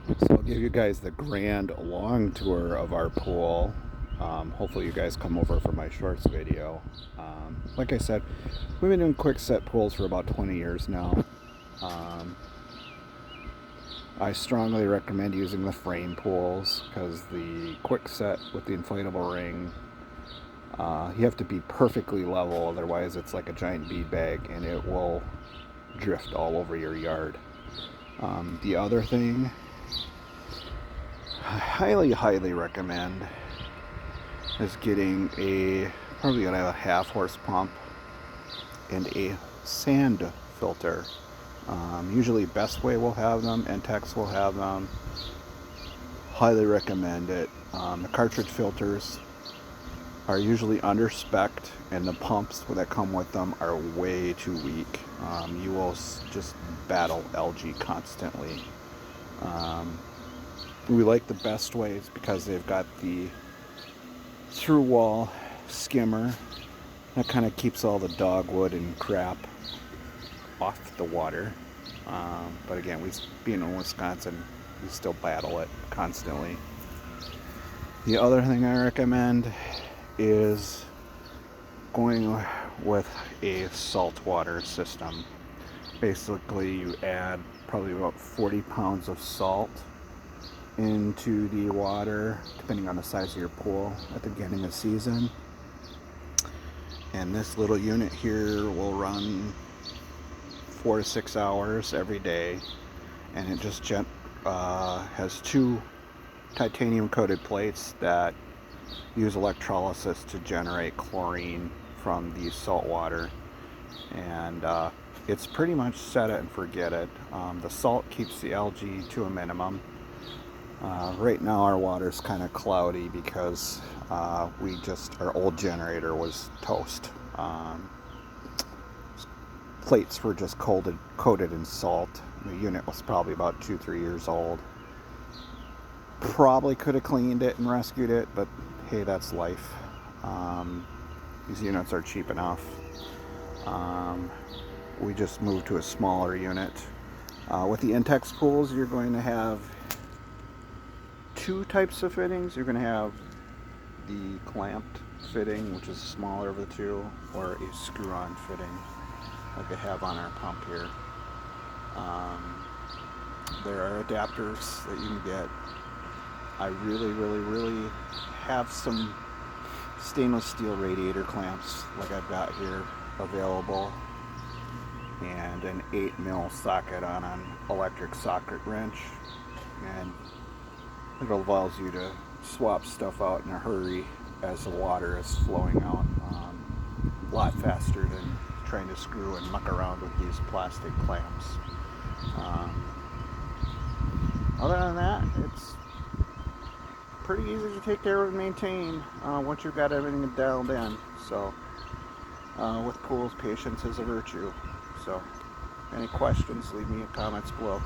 So I'll give you guys the grand long tour of our pool. Hopefully you guys come over for my shorts video. Like I said, we've been doing quick set pools for about 20 years now. Um, I strongly recommend using the frame pools because the quick set with the inflatable ring, you have to be perfectly level, otherwise it's like a giant bead bag and it will drift all over your yard. The other thing I highly recommend is getting probably a half horse pump and a sand filter. Usually Best Way will have them, Intex will have them. Highly recommend it. The cartridge filters are usually under spec'd, and the pumps that come with them are way too weak. You will just battle algae constantly. We like the Best Ways because they've got the through wall skimmer that kind of keeps all the dogwood and crap off the water. But again, being in Wisconsin, we still battle it constantly. The other thing I recommend is going with a saltwater system. Basically, you add probably about 40 pounds of salt into the water, depending on the size of your pool at the beginning of season. And this little unit here will run 4 to 6 hours every day, and it just has two titanium coated plates that use electrolysis to generate chlorine from the salt water, and it's pretty much set it and forget it. The salt keeps the algae to a minimum. Right now our water's kind of cloudy because our old generator was toast. Plates were just coated in salt. The unit was probably about 2-3 years old. Probably could have cleaned it and rescued it, but hey, that's life. These units are cheap enough. We just moved to a smaller unit. With the Intex pools, you're going to have two types of fittings. You're going to have the clamped fitting, which is smaller of the two, or a screw-on fitting like I have on our pump here. There are adapters that you can get. I really have some stainless steel radiator clamps like I've got here available, and an 8mm socket on an electric socket wrench, and it allows you to swap stuff out in a hurry as the water is flowing out, a lot faster than trying to screw and muck around with these plastic clamps. Other than that, it's pretty easy to take care of and maintain once you've got everything dialed in. So with pools, patience is a virtue. So any questions, leave me comments below.